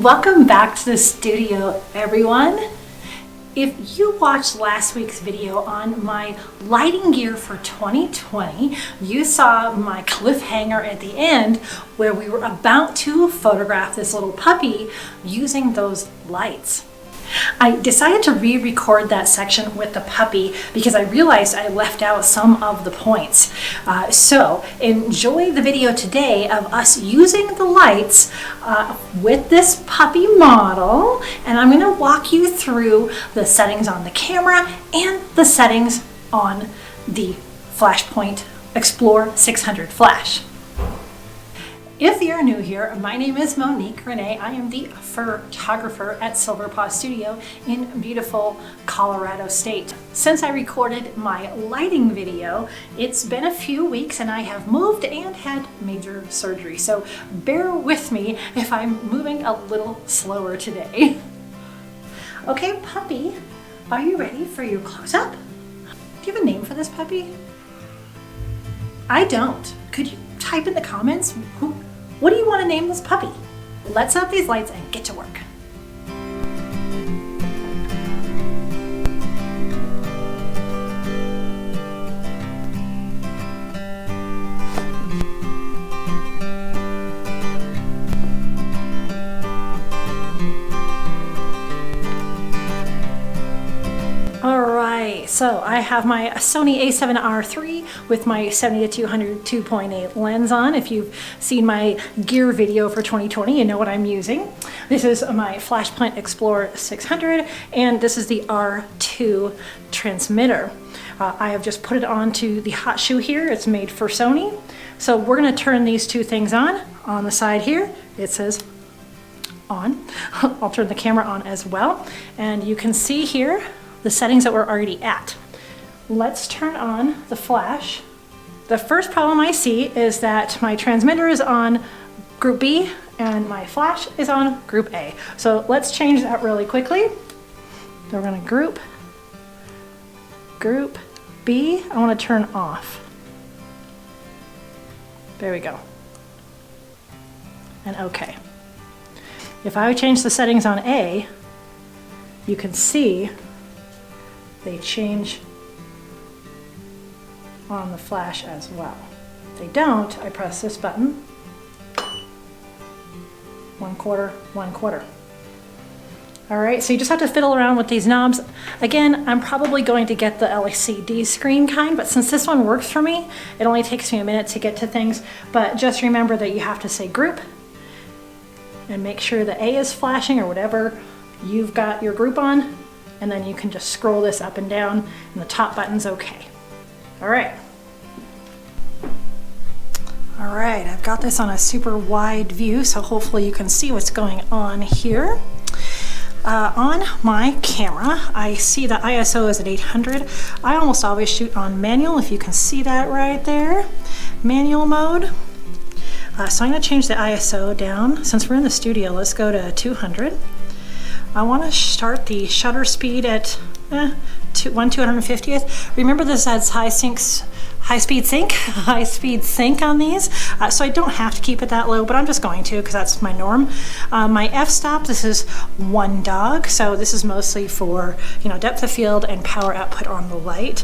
Welcome back to the studio, everyone. If you watched last week's video on my lighting gear for 2020, you saw my cliffhanger at the end where we were about to photograph this little puppy using those lights. I decided to re-record that section with the puppy because I realized I left out some of the points. So enjoy the video today of us using the lights with this puppy model, and I'm going to walk you through the settings on the camera and the settings on the Flashpoint Xplor 600 flash. If you're new here, my name is Monique Renee. I am the photographer at Silver Paw Studio in beautiful Colorado State. Since I recorded my lighting video, it's been a few weeks and I have moved and had major surgery. So bear with me if I'm moving a little slower today. Okay, puppy, are you ready for your close-up? Do you have a name for this puppy? I don't. Could you type in the comments? What do you want to name this puppy? Let's set up these lights and get to work. So I have my Sony a7R III with my 70-200 2.8 lens on. If you've seen my gear video for 2020, you know what I'm using. This is my Flashpoint Xplor 600, and this is the R2 transmitter. I have just put it onto the hot shoe here. It's made for Sony. So we're going to turn these two things on. On the side here, it says on. I'll turn the camera on as well. And you can see here the settings that we're already at. Let's turn on the flash. The first problem I see is that my transmitter is on group B and my flash is on group A. So let's change that really quickly. We're gonna group B, I wanna turn off. There we go. And okay. If I change the settings on A, you can see they change on the flash as well. If they don't, I press this button. 1/4, 1/4. All right, so you just have to fiddle around with these knobs. Again, I'm probably going to get the LCD screen kind, but since this one works for me, it only takes me a minute to get to things. But just remember that you have to say group and make sure the A is flashing or whatever you've got your group on. And then you can just scroll this up and down, and the top button's okay. All right, I've got this on a super wide view, so hopefully you can see what's going on here. On my camera, I see the ISO is at 800. I almost always shoot on manual, if you can see that right there. Manual mode. So I'm gonna change the ISO down. Since we're in the studio, let's go to 200. I want to start the shutter speed at 1/250th. Remember this has high speed sync on these, so I don't have to keep it that low, but I'm just going to because that's my norm. My f-stop, this is 1 dog, so this is mostly for depth of field and power output on the light.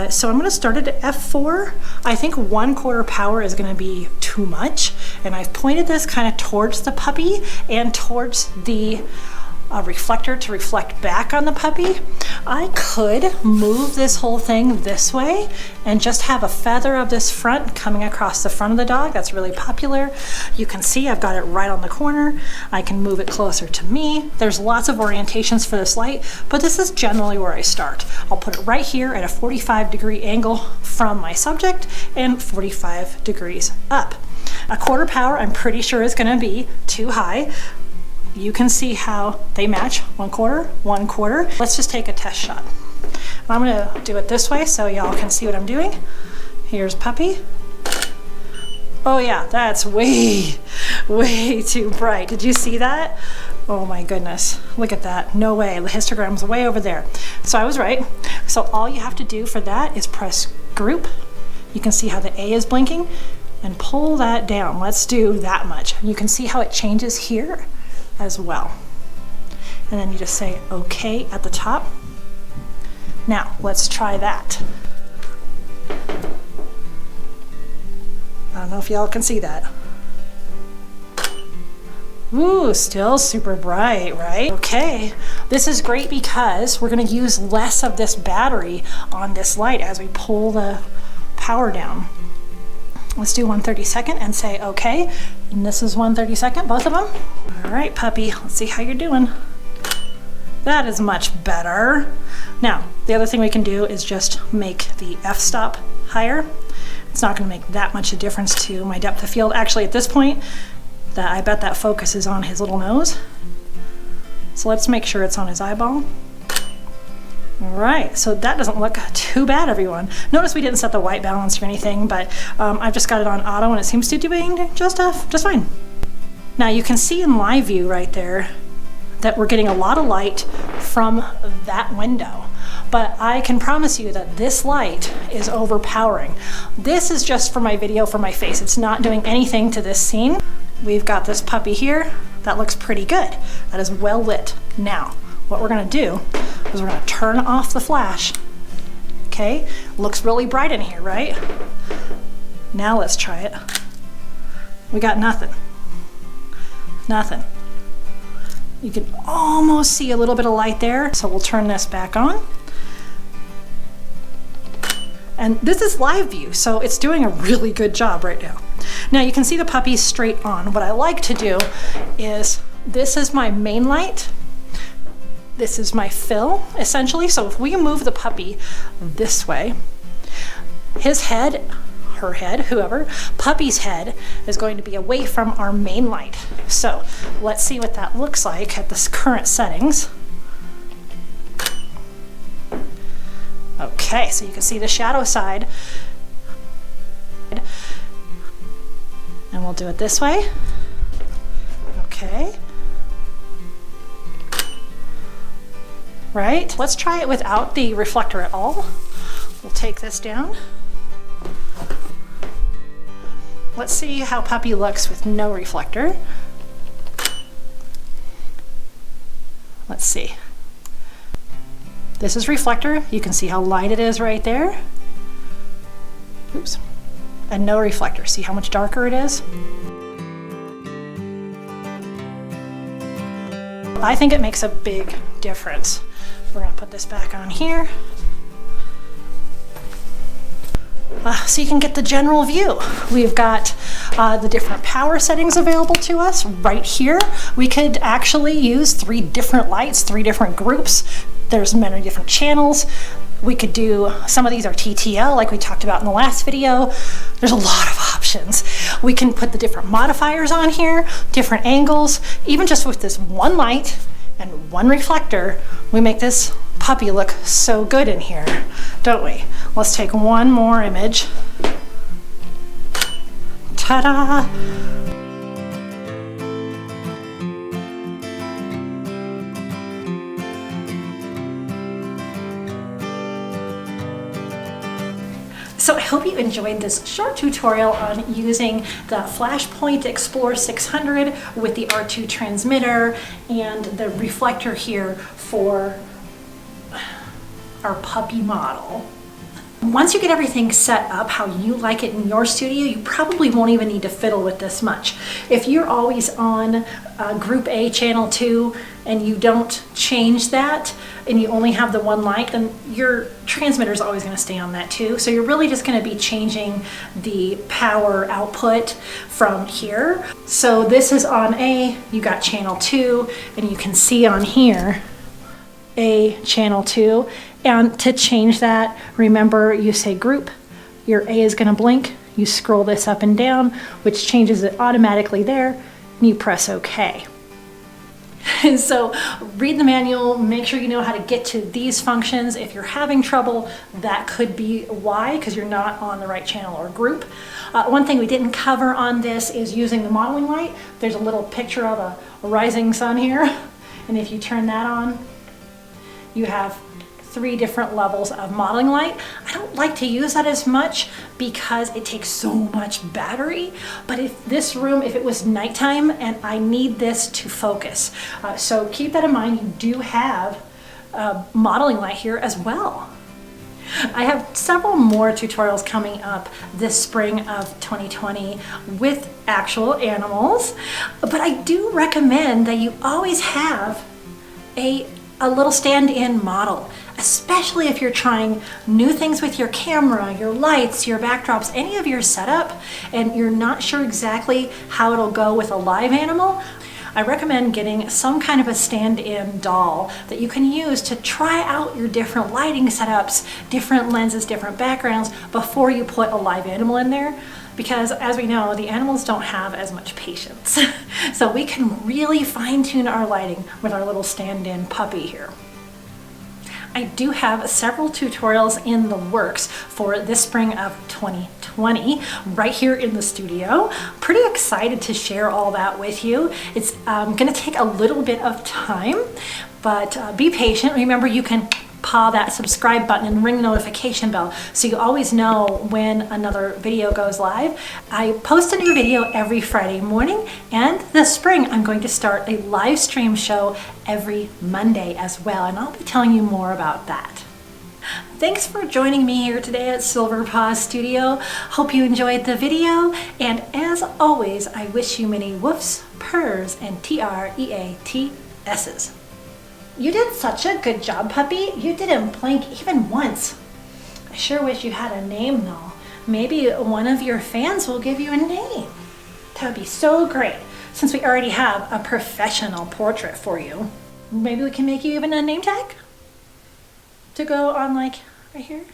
So I'm going to start it at f4. I think 1/4 power is going to be too much, and I've pointed this kind of towards the puppy and towards the reflector to reflect back on the puppy. I could move this whole thing this way and just have a feather of this front coming across the front of the dog. That's really popular. You can see I've got it right on the corner. I can move it closer to me. There's lots of orientations for this light, but this is generally where I start. I'll put it right here at a 45-degree angle from my subject and 45 degrees up. 1/4 power, I'm pretty sure is going to be too high. You can see how they match 1/4, 1/4. Let's just take a test shot. I'm gonna do it this way so y'all can see what I'm doing. Here's puppy. Oh yeah, that's way too bright. Did you see that? Oh my goodness, look at that. No way, the histogram's way over there. So I was right. So all you have to do for that is press group. You can see how the A is blinking and pull that down. Let's do that much. You can see how it changes here as well. And then you just say okay at the top. Now let's try that. I don't know if y'all can see that. Ooh, still super bright, right? Okay, this is great because we're gonna use less of this battery on this light as we pull the power down. Let's do 1/32 and say okay. And this is 1/32, both of them. All right, puppy, let's see how you're doing. That is much better. Now, the other thing we can do is just make the f-stop higher. It's not gonna make that much a difference to my depth of field. Actually, at this point, I bet that focus is on his little nose. So let's make sure it's on his eyeball. All right, so that doesn't look too bad, everyone. Notice we didn't set the white balance or anything, but I've just got it on auto and it seems to be doing just fine. Now you can see in live view right there that we're getting a lot of light from that window. But I can promise you that this light is overpowering. This is just for my video, for my face. It's not doing anything to this scene. We've got this puppy here. That looks pretty good. That is well lit. Now, what we're gonna do is we're gonna turn off the flash. Okay, looks really bright in here, right? Now let's try it. We got nothing. Nothing. You can almost see a little bit of light there. So we'll turn this back on. And this is live view, so it's doing a really good job right now. Now you can see the puppy straight on. What I like to do is, this is my main light. This is my fill, essentially. So if we move the puppy this way, his head, her head, whoever, puppy's head is going to be away from our main light. So let's see what that looks like at this current settings. Okay, so you can see the shadow side. And we'll do it this way. Okay. Right, let's try it without the reflector at all. We'll take this down. Let's see how puppy looks with no reflector. Let's see. This is reflector. You can see how light it is right there. Oops. And no reflector. See how much darker it is? I think it makes a big difference. We're gonna put this back on here. So you can get the general view. We've got the different power settings available to us right here. We could actually use 3 different lights, 3 different groups. There's many different channels. We could do, some of these are TTL like we talked about in the last video. There's a lot of options. We can put the different modifiers on here, different angles. Even just with this one light and one reflector, we make this puppy look so good in here, don't we? Let's take one more image. Ta-da! So I hope you enjoyed this short tutorial on using the Flashpoint Xplor 600 with the R2 transmitter and the reflector here for our puppy model. Once you get everything set up how you like it in your studio, you probably won't even need to fiddle with this much. If you're always on Group A Channel 2 and you don't change that and you only have the one light, then your transmitter is always going to stay on that too. So you're really just going to be changing the power output from here. So this is on A, you got Channel 2, and you can see on here A Channel 2. And to change that, remember you say group, your A is going to blink, you scroll this up and down, which changes it automatically there, and you press OK. And so read the manual, make sure you know how to get to these functions. If you're having trouble, that could be why, because you're not on the right channel or group. One thing we didn't cover on this is using the modeling light. There's a little picture of a rising sun here, and if you turn that on, you have 3 different levels of modeling light. I don't like to use that as much because it takes so much battery, but if it was nighttime and I need this to focus. So keep that in mind. You do have modeling light here as well. I have several more tutorials coming up this spring of 2020 with actual animals, but I do recommend that you always have a little stand-in model, especially if you're trying new things with your camera, your lights, your backdrops, any of your setup, and you're not sure exactly how it'll go with a live animal. I recommend getting some kind of a stand-in doll that you can use to try out your different lighting setups, different lenses, different backgrounds before you put a live animal in there. Because as we know, the animals don't have as much patience. So we can really fine-tune our lighting with our little stand-in puppy here. I do have several tutorials in the works for this spring of 2020 right here in the studio. Pretty excited to share all that with you. It's gonna take a little bit of time, but be patient. Remember, you can paw that subscribe button and ring the notification bell so you always know when another video goes live. I post a new video every Friday morning, and this spring I'm going to start a live stream show every Monday as well, and I'll be telling you more about that. Thanks for joining me here today at Silver Paw Studio. Hope you enjoyed the video, and as always, I wish you many woofs, purrs, and TREATS's. You did such a good job, puppy. You didn't blink even once. I sure wish you had a name though. Maybe one of your fans will give you a name. That would be so great, since we already have a professional portrait for you. Maybe we can make you even a name tag to go on, like, right here.